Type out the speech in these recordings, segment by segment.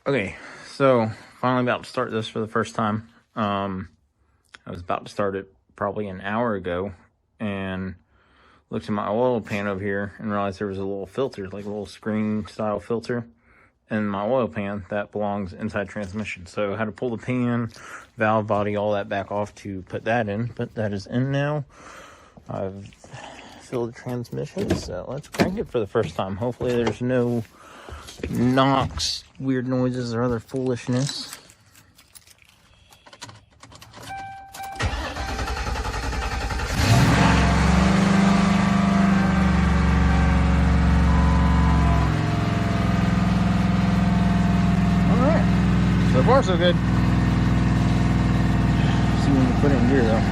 Okay, so finally about to start this for the first time. I was about to start it probably an hour ago and looked at my oil pan over here and realized there was a little filter, like a little screen style filter in my oil pan that belongs inside transmission. So I had to pull the pan, valve body, all that back off to put that in, but that is in now. I've filled the transmission, so let's crank it for the first time. Hopefully there's no knocks, weird noises, or other foolishness. Alright, so far so good. See when we put it in gear though.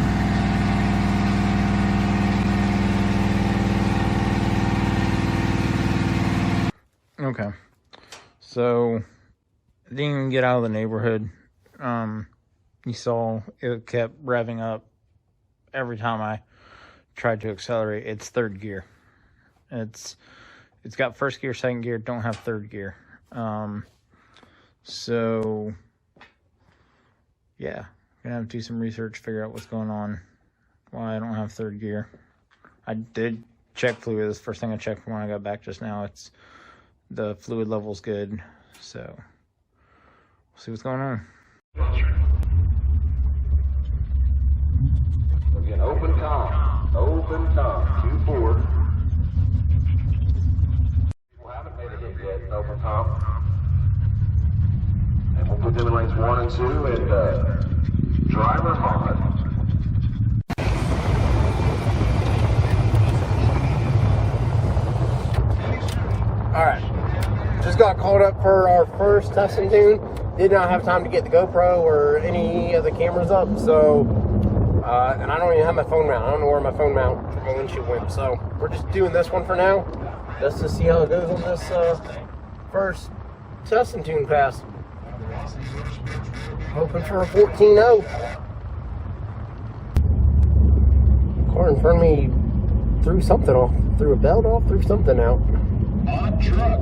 Okay, so I didn't even get out of the neighborhood. You saw it kept revving up every time I tried to accelerate. It's third gear. It's got first gear, second gear, don't have third gear. So yeah, gonna have to do some research, figure out what's going on, why I don't have third gear. I did check fluid. This is the first thing I checked when I got back just now. The fluid level's good, so we'll see what's going on. Again, open tom, 2-4. People haven't made a hit yet, open tom. And we'll put them in lanes 1 and 2, and driver mod. All right. Just got called up for our first test and tune. Did not have time to get the GoPro or any of the cameras up, so and I don't even have my phone mount. I don't know where my phone mount for my windshield went. So we're just doing this one for now, just to see how it goes on this first test and tune pass. Hoping for a 14.0. Car in front of me threw something off, threw a belt off, threw something out. Mod truck,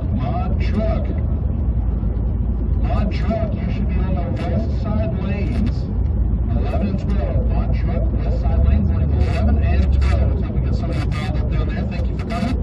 you should be on the west side lanes, 11 and 12. Mod truck, west side lanes, lanes 11 and 12. Looks like we got somebody called up down there. Thank you for coming.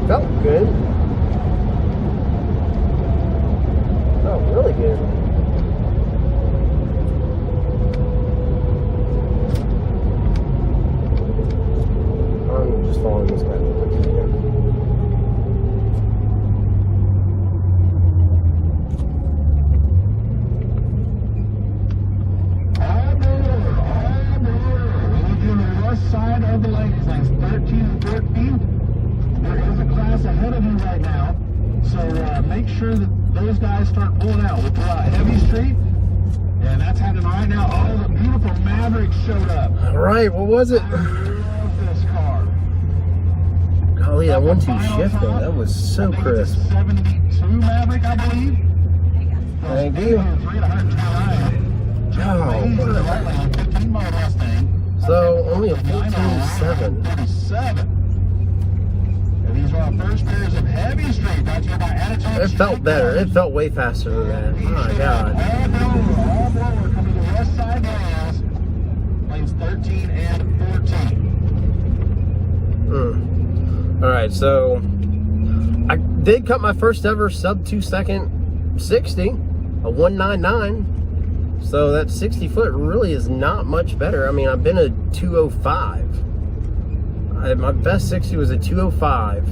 Felt good. Felt really good. I'm just following this guy. Side of the lanes, lanes 13 and 14. There is a class ahead of you right now, so make sure that those guys start pulling out. We'll pull out Heavy Street, and that's happening right now. Oh, the beautiful Maverick showed up. All right, what was it? I love this car. Golly, that 1-2 shift though, that was so crisp. 72 Maverick, I believe. Thank you. So only a 14.7. And he's for our first pairs of heavy street. Brought to you by Attitude. It felt better. It felt way faster than that. Oh my God. All blower coming to the west side lanes. Lanes 13 and 14. All right, so I did cut my first ever sub 2 second 60, a 199. So that 60 foot really is not much better. I mean, I've been a 205. My best 60 was a 205.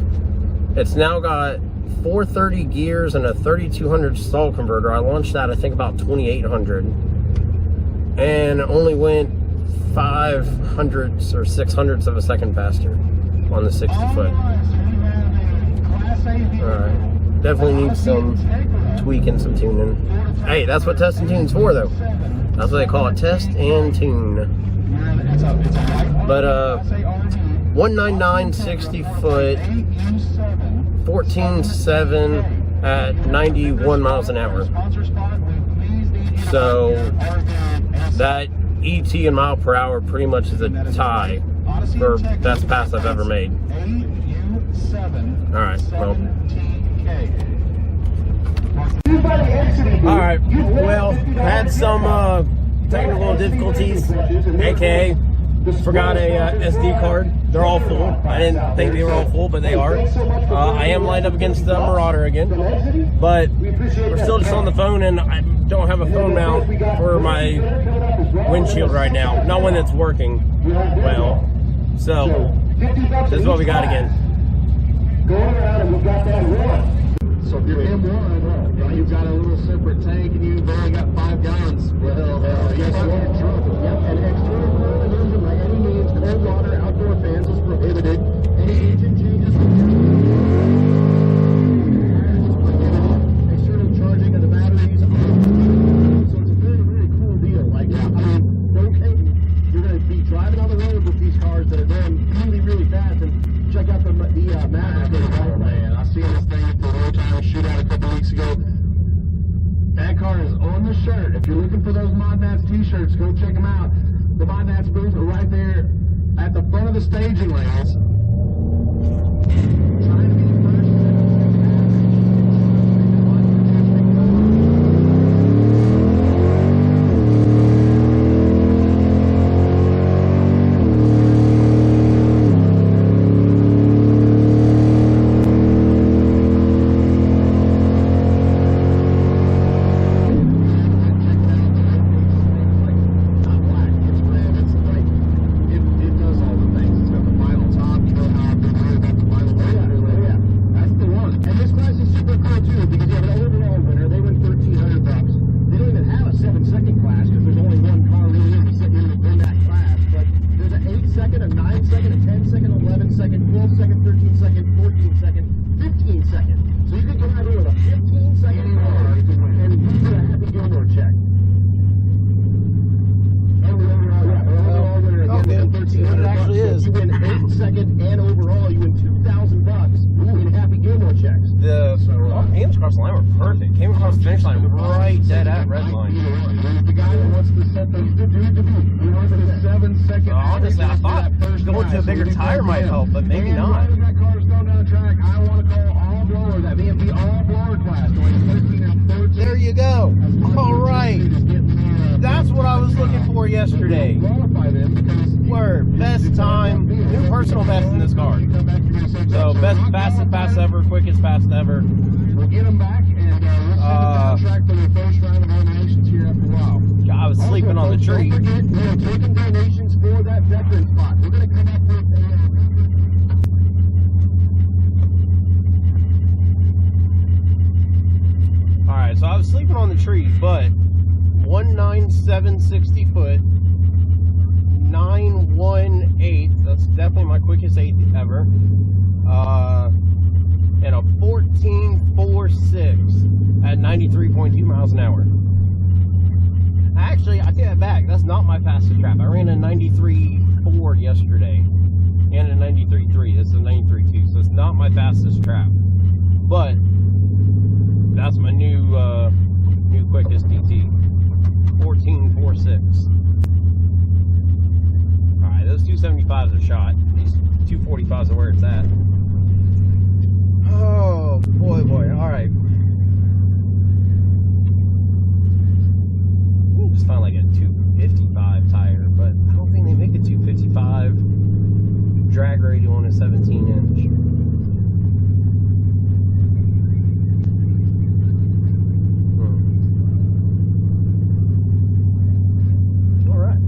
It's now got 430 gears and a 3200 stall converter. I launched that, I think, about 2800. And only went 500ths or 600ths of a second faster on the 60 foot. Alright. Definitely needs some tweaking, some tuning. Hey, that's what test and tune's for, though. That's what they call it, test and tune. But 199 60 foot, 14.7 at 91 miles an hour. So that ET in mile per hour pretty much is a tie for best pass I've ever made. Alright, well. Alright, well, had some technical difficulties, aka forgot a SD card. They're all full. I didn't think they were all full, but they are. I am lined up against the Marauder again, but we're still just on the phone, and I don't have a phone mount for my windshield right now. Not one that's working well. So, this is what we got again. So if you're M1, you've got a little separate tank and you've only got 5 gallons. Well, yes, you're in trouble. Yep, and external cold engine by any means, cold water, outdoor fans is prohibited. Any engine changes. External charging of the batteries. So it's a very, very cool deal. Like, I mean, no kidding. You're going to be driving on the road with these cars that are going really, really fast. And check out the Maverick. Oh, man, I seen this thing at the road time shootout a couple weeks ago. That car is on the shirt. If you're looking for those Mod Nats t-shirts, go check them out. The Mod Nats booth are right there at the front of the staging lanes. Trying to be first. Across the line were perfect. Came across the finish line right dead at red line. The guy that wants to set the he wants the 7 second. Honestly, I thought going to a bigger tire might help, but maybe not. That car's going down the track. I want to call all blower, that VMP all blower class, going 13 and 14. There you go. All right. That's what I was looking for yesterday. Word. Best time. New personal best in this car. So fastest pass ever, quickest pass ever. We'll get them back and track for the first round of eliminations here after a while. I was sleeping on the tree. Don't forget, we're taking donations for that veteran spot. We're going to come up with a... Alright, so I was sleeping on the tree, but 197 60 foot, 918, that's definitely my quickest 8 ever. And a 14.46 at 93.2 miles an hour. Actually, I take that back. That's not my fastest trap. I ran a 93.4 yesterday and a 93.3. This is a 93.2, so it's not my fastest trap. But that's my new quickest DT. 14.46. All right, those 275s are shot. These 245s are where it's at. Oh, boy, boy. All right. Just find like a 255 tire, but I don't think they make a 255 drag radial on a 17-inch. All right.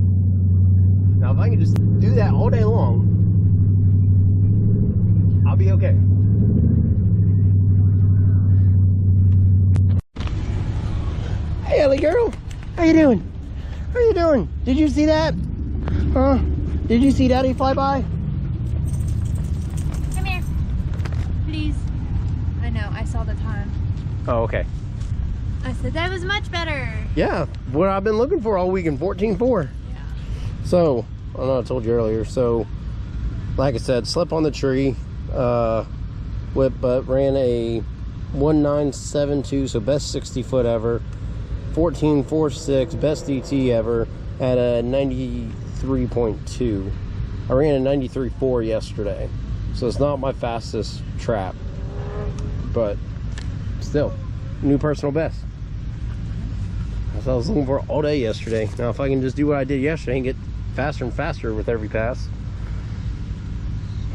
Now, if I can just do that all day long, I'll be okay. Hey, Ellie girl. How you doing? How you doing? Did you see that? Huh? Did you see Daddy fly by? Come here. Please. I know, I saw the time. Oh, okay. I said that was much better. Yeah, what I've been looking for all week in 14.4. Yeah. So, I know I told you earlier, so, like I said, slept on the tree, but ran a 1972, so best 60 foot ever. 14.46, best DT ever at a 93.2. I ran a 93.4 yesterday, so it's not my fastest trap, but still, new personal best. That's what I was looking for all day yesterday. Now, if I can just do what I did yesterday and get faster and faster with every pass,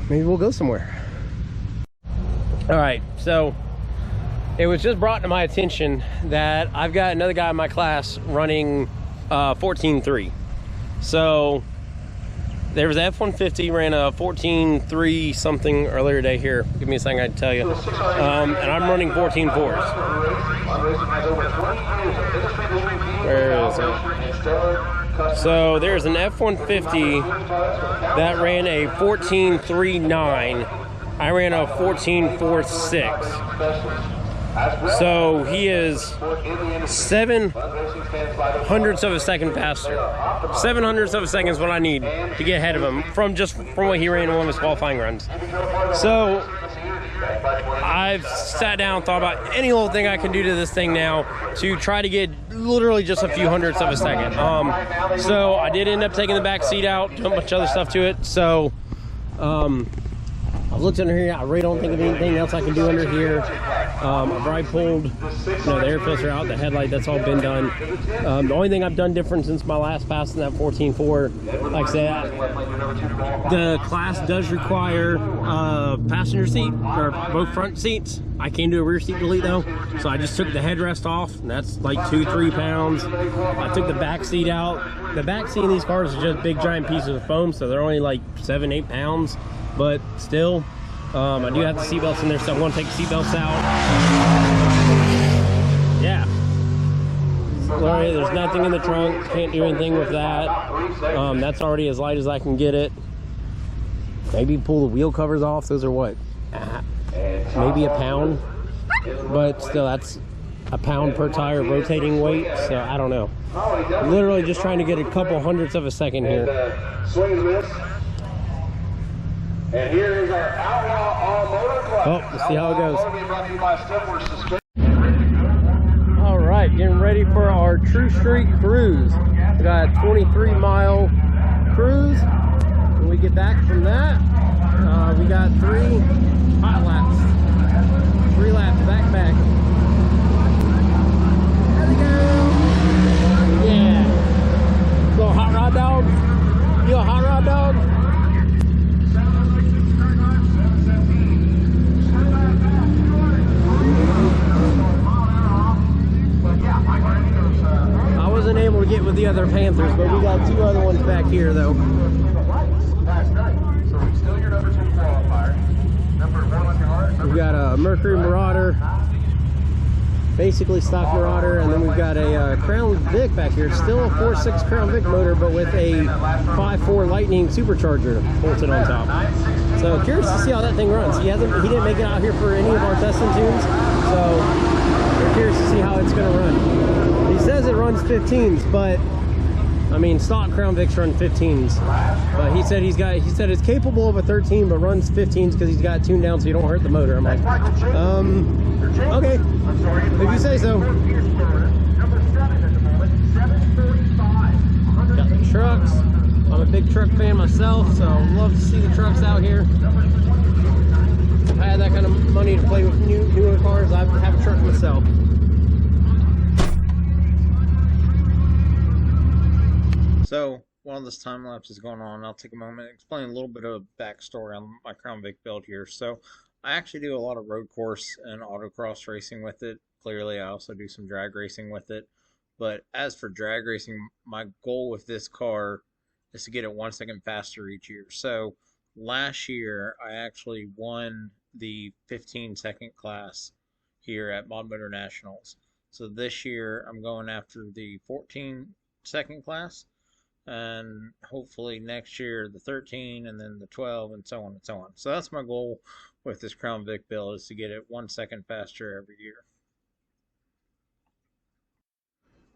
maybe we'll go somewhere. All right, so it was just brought to my attention that I've got another guy in my class running 14.3. So there was a F-150, ran a 14.3 something earlier today. Here, give me a second, I can tell you. And I'm running 14.4s. Where is it? So there's an F-150 that ran a 14.39. I ran a 14.46. So he is 0.07 of a second faster. 0.07 of a second is what I need to get ahead of him from what he ran in one of his qualifying runs. So I've sat down and thought about any little thing I can do to this thing now to try to get literally just a few hundredths of a second. So I did end up taking the back seat out, doing a bunch of other stuff to it. So I've looked under here. I really don't think of anything else I can do under here. I've already pulled the air filter out, the headlight, that's all been done. The only thing I've done different since my last pass in that 14.4, like I said, the class does require passenger seat, or both front seats. I can't do a rear seat delete though, so I just took the headrest off, and that's like 2-3 pounds. I took the back seat out. The back seat in these cars is just big giant pieces of foam, so they're only like 7-8 pounds. But still, I do have the seatbelts in there, so I'm going to take the seatbelts out. Yeah. Sorry, there's nothing in the trunk. Can't do anything with that. That's already as light as I can get it. Maybe pull the wheel covers off. Those are what? Maybe a pound. But still, that's a pound per tire rotating weight. So I don't know. Literally just trying to get a couple hundredths of a second here. Swing and miss. And here is our Outlaw All Motor Club. Oh, let's see how it goes. goes. All right, getting ready for our True Street cruise. We got a 23-mile cruise. When we get back from that, we got 3 hot laps. 3 laps back. There we go. Yeah. Little hot rod dog. You a hot rod dog? I wasn't able to get with the other Panthers, but we got 2 other ones back here though. We've got a Mercury Marauder, basically stock Marauder, and then we've got a Crown Vic back here. It's still a 4.6 Crown Vic motor, but with a 5.4 Lightning supercharger bolted on top. So curious to see how that thing runs. He didn't make it out here for any of our testing tunes, so we're curious to see how it's going to run. He says it runs 15s, but I mean, stock Crown Vics run 15s. But he said it's capable of a 13, but runs 15s because he's got it tuned down so you don't hurt the motor. I'm like, okay, if you say so. Got the trucks. I'm a big truck fan myself, so love to see the trucks out here. I had that kind of money to play with newer cars, I'd have a truck myself. So while this time lapse is going on, I'll take a moment and explain a little bit of backstory on my Crown Vic build here. So I actually do a lot of road course and autocross racing with it. Clearly, I also do some drag racing with it. But as for drag racing, my goal with this car is to get it 1 second faster each year. So last year, I actually won the 15-second class here at Modular Nationals. So this year, I'm going after the 14-second class, and hopefully next year the 13, and then the 12, and so on and so on. So that's my goal with this Crown Vic build, is to get it 1 second faster every year.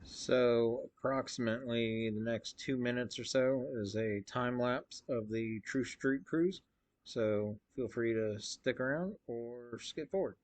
So approximately the next 2 minutes or so is a time lapse of the True Street Cruise. So feel free to stick around or skip forward.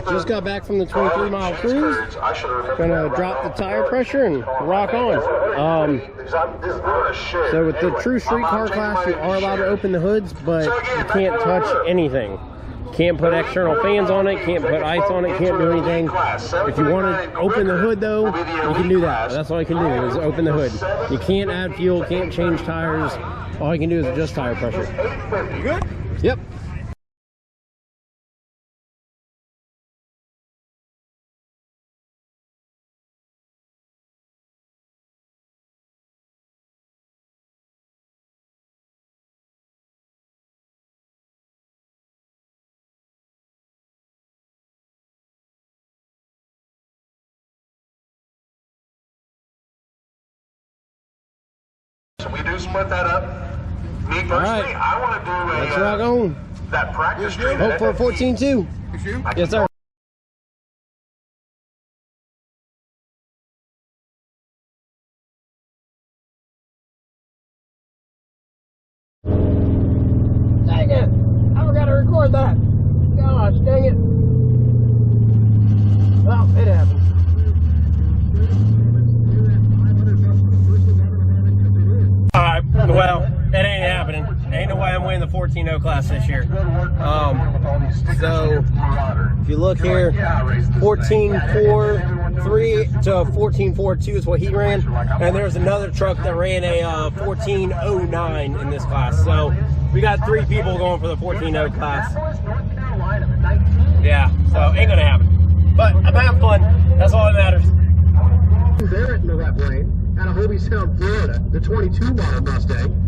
Just got back from the 23-mile cruise. Gonna drop the tire pressure and rock on. So with the true street car class, you are allowed to open the hoods, but you can't touch anything. Can't put external fans on it, can't put ice on it, can't do anything. If you want to open the hood though, you can do that. That's all you can do is open the hood. You can't add fuel, can't change tires. All you can do is adjust tire pressure. You good? Yep. So we do split that up. Me personally, I want to do a let's rock on. That practice street. Hope for a 14-2. Yes, sir. Dang it! I forgot to record that. Gosh, dang it. Well, it happened. Well, it ain't happening. Ain't no way I'm winning the 14-0 class this year. So if you look here, 14.43 to 14.42 is what he ran, and there's another truck that ran a 14.09 in this class. So We got 3 people going for the 14-0 class. Yeah, so ain't gonna happen. But I'm having fun. That's all that matters. Barrett into that lane out of Hobestown, Florida, the 22 model Mustang.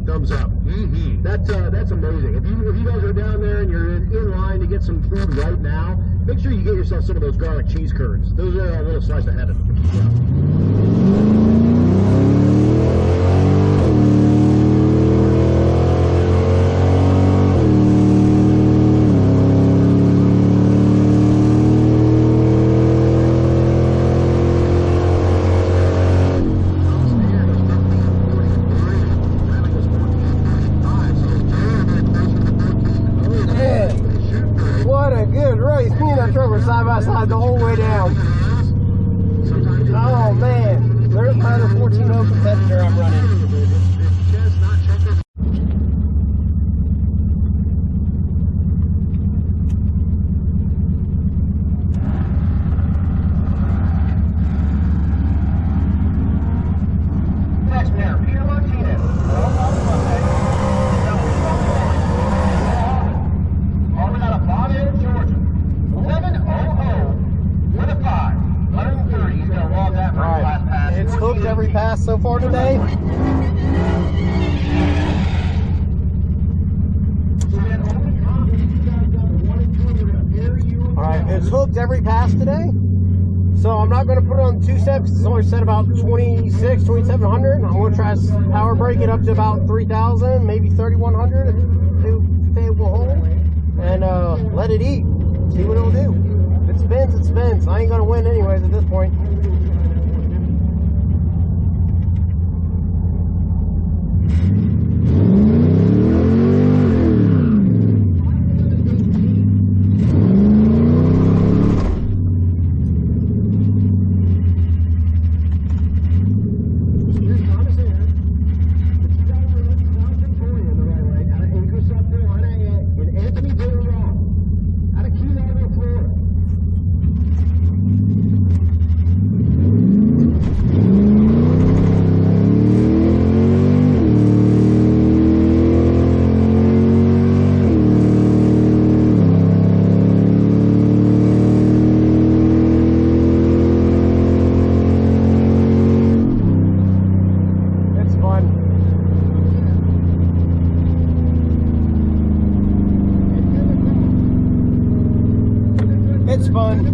Thumbs up. That's amazing. If you guys are down there and you're in line to get some food right now, make sure you get yourself some of those garlic cheese curds. Those are a little slice ahead of them. Side by side the whole way down. Oh man, there's my other 14-0 competitor I'm running. Next pair, Peter Martinez. Over out of Bradenton, Georgia. 11:00 with a 5. 130. He's going to log that for his last pass. It's hooked every pass so far today. Alright, it's hooked every pass today. So I'm not going to put it on 2 steps. It's only set about 26, 2700. I'm going to try to power brake it up to about 3000, maybe 3100 if it will hold. And let it eat. See what it'll do. If it spins, it spins. I ain't gonna win anyways at this point. It's fun.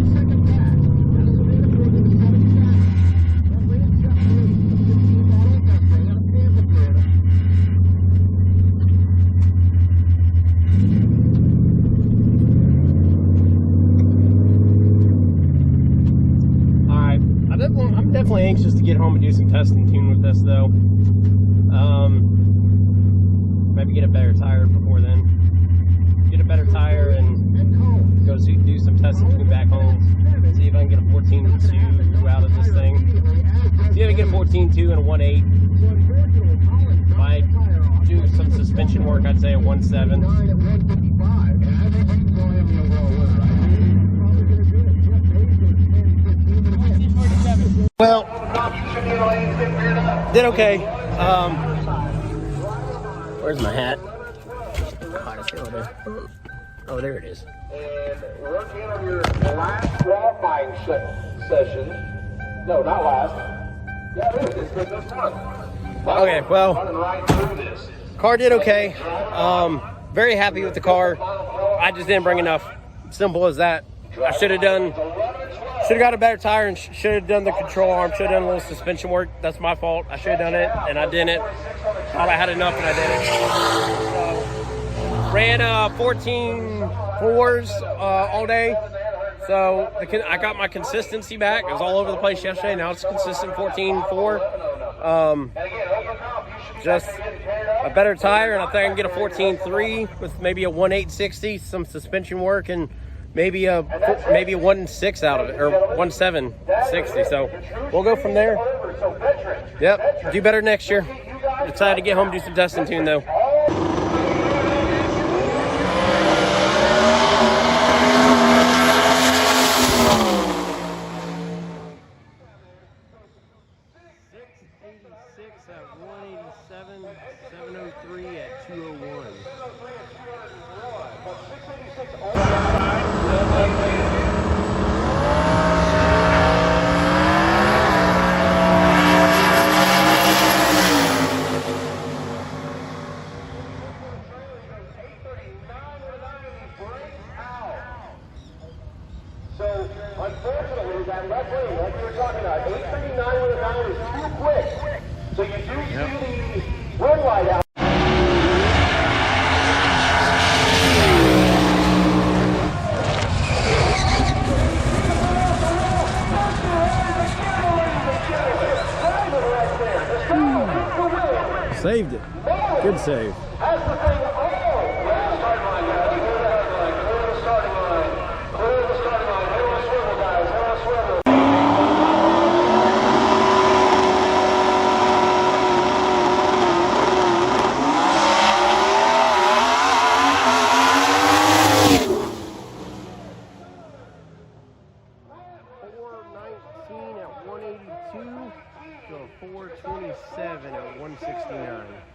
Alright, I'm definitely anxious to get home and do some testing tune with this though. Maybe get a better tire before then. Get a better tire and go do some testing tune back home. See if I can get a 14.2 out of this thing. See if I can get a 14.2 and a 1.8. If I do some suspension work, I'd say a 1.7. Well, did okay. Where's my hat? God, it's over there. Oh, there it is. And work in on your last qualifying session. No, not last. Yeah, there it is. This one. Okay, well, Running right through this. car did okay. Very happy with the car. I just didn't bring enough. Simple as that. I should have got a better tire and should have done the control arm. Should have done a little suspension work. That's my fault. I should have done it, and I didn't. Thought I had enough, and I didn't. So, ran 14.4s all day. So I got my consistency back. It was all over the place yesterday. Now it's consistent 14.4. Just a better tire, and I think I can get a 14.3 with maybe a 1.860, some suspension work, and maybe a 1.6 out of it, or 1.760. So we'll go from there. Yep, do better next year. Decided to get home, do some testing tune though. At 187, 703 at 201. So, unfortunately, that left lane, like we were talking about, 839 with a 9 is too quick. So you do see the red light out. Saved it. Good save. That's the thing. Oh, starting line, guys. Clear the starting line. Clear the starting line. Hit on a swivel, guys. Hit on a swivel. .419 at 182 to a 427 at 169.